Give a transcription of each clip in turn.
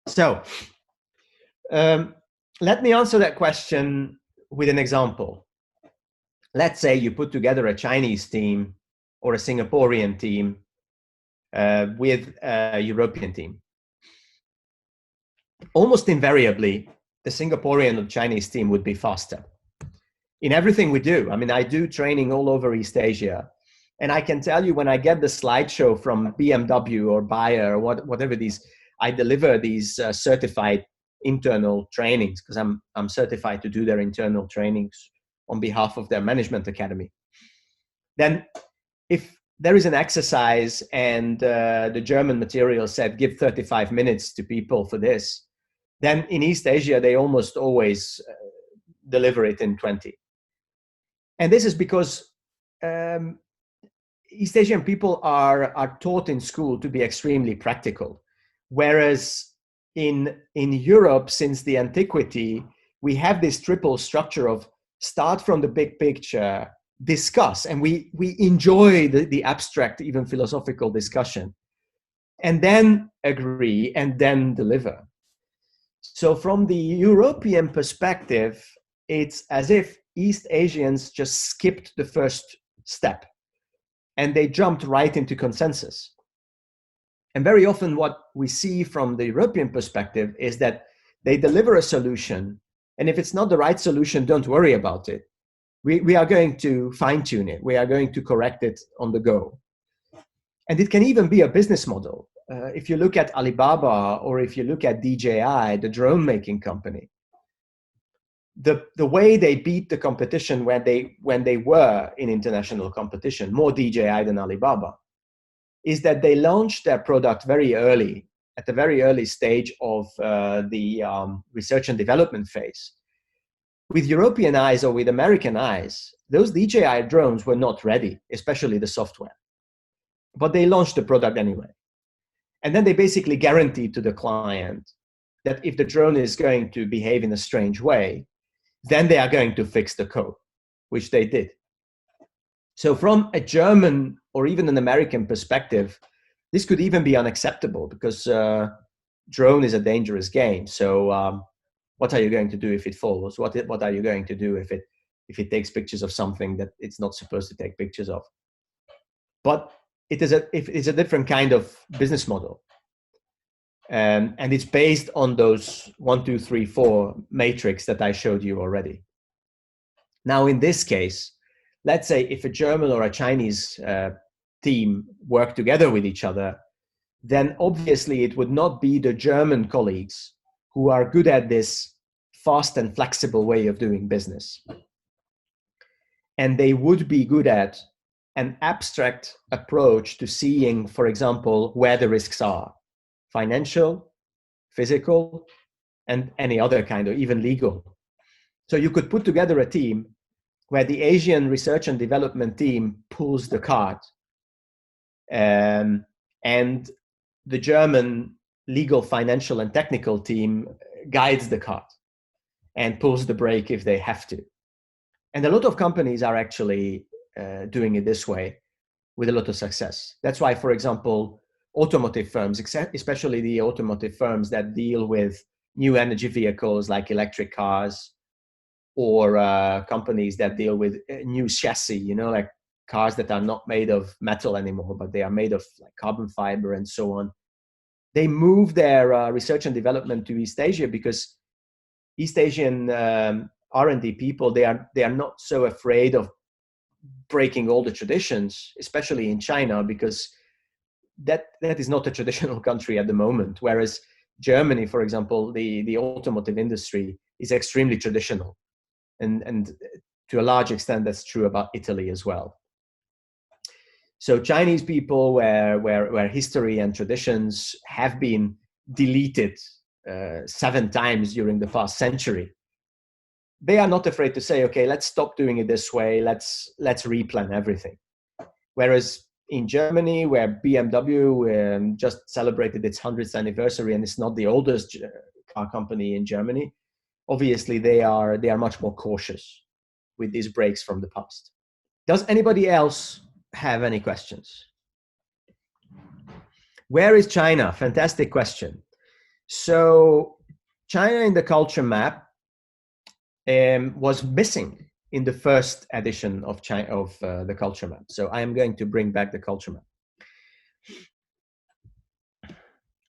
So let me answer that question with an example. Let's say you put together a Chinese team or a Singaporean team with a European team. Almost invariably, the Singaporean or Chinese team would be faster in everything we do. I mean, I do training all over East Asia. And I can tell you, when I get the slideshow from BMW or Meyer or whatever these, I deliver these certified internal trainings, because I'm certified to do their internal trainings on behalf of their management academy. Then if there is an exercise and the German material said, give 35 minutes to people for this, then in East Asia, they almost always deliver it in 20. And this is because East Asian people are taught in school to be extremely practical. Whereas in Europe, since the antiquity, we have this triple structure of start from the big picture, discuss, and we enjoy the abstract, even philosophical discussion, and then agree, and then deliver. So from the European perspective, it's as if East Asians just skipped the first step and they jumped right into consensus. And very often what we see from the European perspective is that they deliver a solution, and if it's not the right solution, don't worry about it. We are going to fine-tune it. We are going to correct it on the go. And it can even be a business model. If you look at Alibaba, or if you look at DJI, the drone making company, the way they beat the competition when they were in international competition, more DJI than Alibaba, is that they launched their product very early, at the very early stage of the research and development phase. With European eyes or with American eyes, those DJI drones were not ready, especially the software. But they launched the product anyway. And then they basically guaranteed to the client that if the drone is going to behave in a strange way, then they are going to fix the code, which they did. So from a German or even an American perspective, this could even be unacceptable, because drone is a dangerous game. So what are you going to do if it falls? What are you going to do if it takes pictures of something that it's not supposed to take pictures of? But it's a different kind of business model. And it's based on those 1, 2, 3, 4 matrix that I showed you already. Now, in this case, let's say if a German or a Chinese team work together with each other, then obviously it would not be the German colleagues who are good at this fast and flexible way of doing business. And they would be good at an abstract approach to seeing, for example, where the risks are: financial, physical, and any other kind, or even legal. So you could put together a team where the Asian research and development team pulls the cart, and the German legal, financial, and technical team guides the cart and pulls the brake if they have to. And a lot of companies are actually doing it this way with a lot of success. That's why, for example, automotive firms, especially the automotive firms that deal with new energy vehicles like electric cars, or companies that deal with new chassis, like cars that are not made of metal anymore, but they are made of like carbon fiber and so on. They move their research and development to East Asia, because East Asian R&D people, they are not so afraid of breaking all the traditions, especially in China, because that is not a traditional country at the moment. Whereas Germany, for example, the automotive industry is extremely traditional. And to a large extent, that's true about Italy as well. So Chinese people, where history and traditions have been deleted 7 times during the past century, they are not afraid to say, okay, let's stop doing it this way. Let's replan everything. Whereas in Germany, where BMW just celebrated its 100th anniversary, and it's not the oldest car company in Germany, obviously they are much more cautious with these breaks from the past. Does anybody else have any questions? Where is China? Fantastic question. So China in the culture map was missing in the first edition of the culture map. So I am going to bring back the culture map.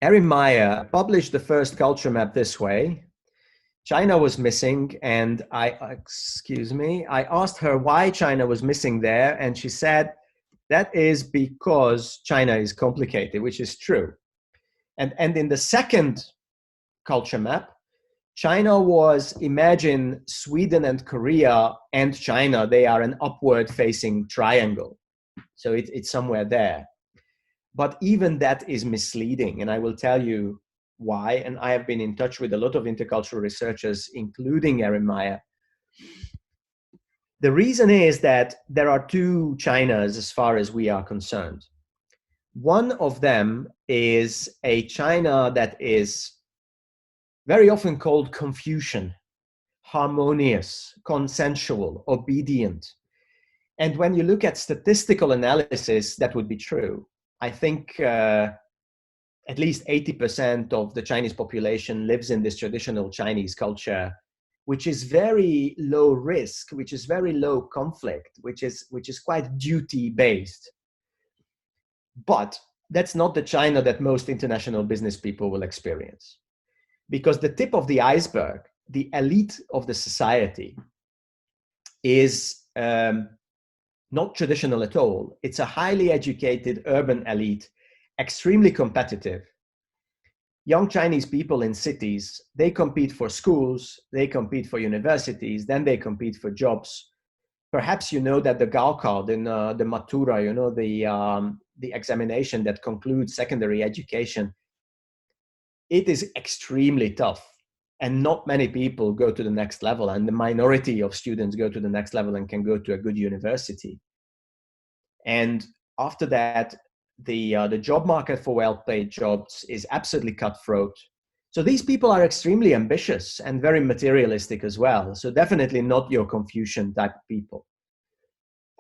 Erin Meyer published the first culture map this way. China was missing, and I asked her why China was missing there, and she said that is because China is complicated, which is true. And in the second culture map, China was, imagine Sweden and Korea and China, they are an upward facing triangle. So it's somewhere there. But even that is misleading, and I will tell you why. And I have been in touch with a lot of intercultural researchers, including Erin Meyer. The reason is that there are two Chinas as far as we are concerned. One of them is a China that is very often called Confucian, harmonious, consensual, obedient. And when you look at statistical analysis, that would be true. I think at least 80% of the Chinese population lives in this traditional Chinese culture, which is very low risk, which is very low conflict, which is quite duty-based. But that's not the China that most international business people will experience. Because the tip of the iceberg, the elite of the society, is not traditional at all. It's a highly educated urban elite, extremely competitive. Young Chinese people in cities, they compete for schools, they compete for universities, then they compete for jobs. Perhaps you know that the Gaokao, the Matura, you know, the examination that concludes secondary education, it is extremely tough. And not many people go to the next level, and the minority of students go to the next level and can go to a good university. And after that, the job market for well-paid jobs is absolutely cutthroat. So these people are extremely ambitious and very materialistic as well. So definitely not your Confucian type of people.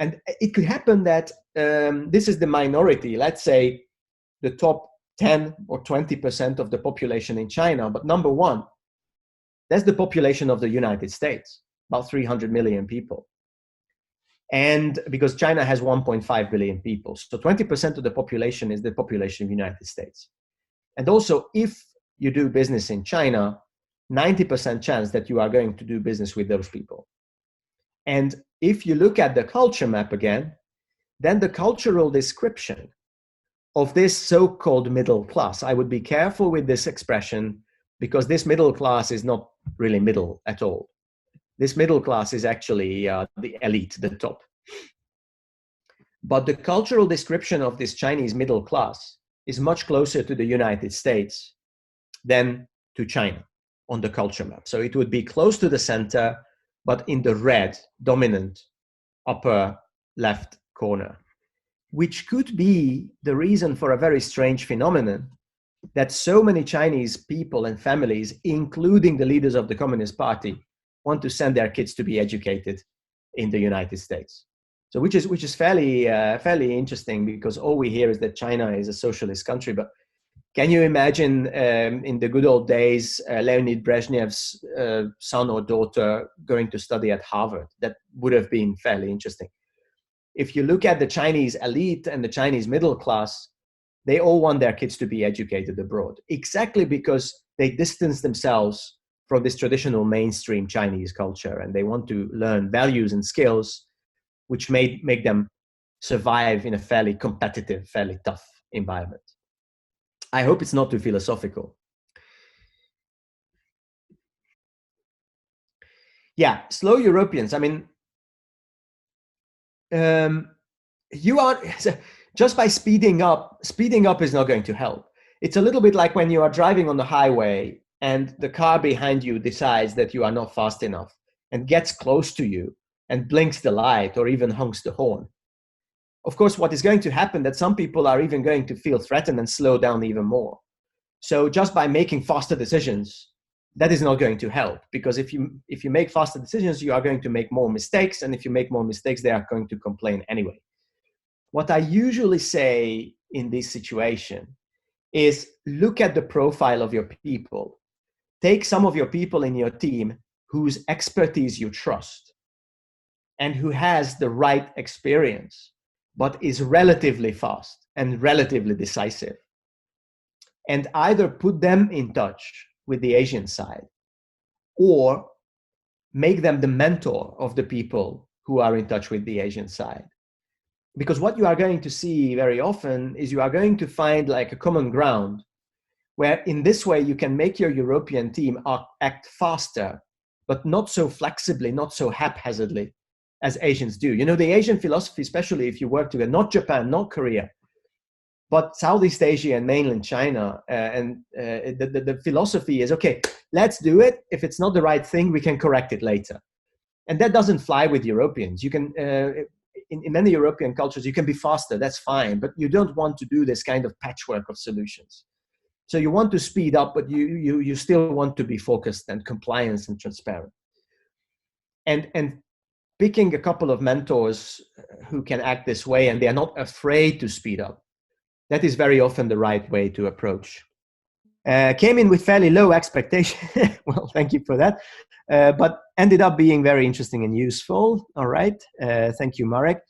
And it could happen that this is the minority, let's say the top 10 or 20% of the population in China. But number one, that's the population of the United States, about 300 million people. And because China has 1.5 billion people, so 20% of the population is the population of the United States. And also, if you do business in China, 90% chance that you are going to do business with those people. And if you look at the culture map again, then the cultural description of this so-called middle class, I would be careful with this expression because this middle class is not really middle at all. This middle class is actually the elite, the top. But the cultural description of this Chinese middle class is much closer to the United States than to China on the culture map. So it would be close to the center, but in the red, dominant upper left corner, which could be the reason for a very strange phenomenon that so many Chinese people and families, including the leaders of the Communist Party, want to send their kids to be educated in the United States. So which is fairly interesting because all we hear is that China is a socialist country. But can you imagine in the good old days, Leonid Brezhnev's son or daughter going to study at Harvard? That would have been fairly interesting. If you look at the Chinese elite and the Chinese middle class, they all want their kids to be educated abroad, exactly because they distance themselves from this traditional mainstream Chinese culture, and they want to learn values and skills which may make them survive in a fairly competitive, fairly tough environment. I hope it's not too philosophical. Yeah, slow Europeans. I mean, you are just by speeding up is not going to help. It's a little bit like when you are driving on the highway and the car behind you decides that you are not fast enough and gets close to you and blinks the light or even honks the horn. Of course, what is going to happen that some people are even going to feel threatened and slow down even more. So just by making faster decisions, that is not going to help, because if you make faster decisions, you are going to make more mistakes. And if you make more mistakes, they are going to complain anyway. What I usually say in this situation is look at the profile of your people. Take some of your people in your team whose expertise you trust and who has the right experience, but is relatively fast and relatively decisive. And either put them in touch with the Asian side or make them the mentor of the people who are in touch with the Asian side. Because what you are going to see very often is you are going to find like a common ground where in this way you can make your European team act faster, but not so flexibly, not so haphazardly as Asians do. You know, the Asian philosophy, especially if you work together, not Japan, not Korea, but Southeast Asia and mainland China, the philosophy is, okay, let's do it. If it's not the right thing, we can correct it later. And that doesn't fly with Europeans. You can, in many European cultures, you can be faster, that's fine, but you don't want to do this kind of patchwork of solutions. So you want to speed up, but you still want to be focused and compliant and transparent. And picking a couple of mentors who can act this way and they are not afraid to speed up, that is very often the right way to approach. Came in with fairly low expectation. Well, thank you for that. But ended up being very interesting and useful. All right. Thank you, Marek.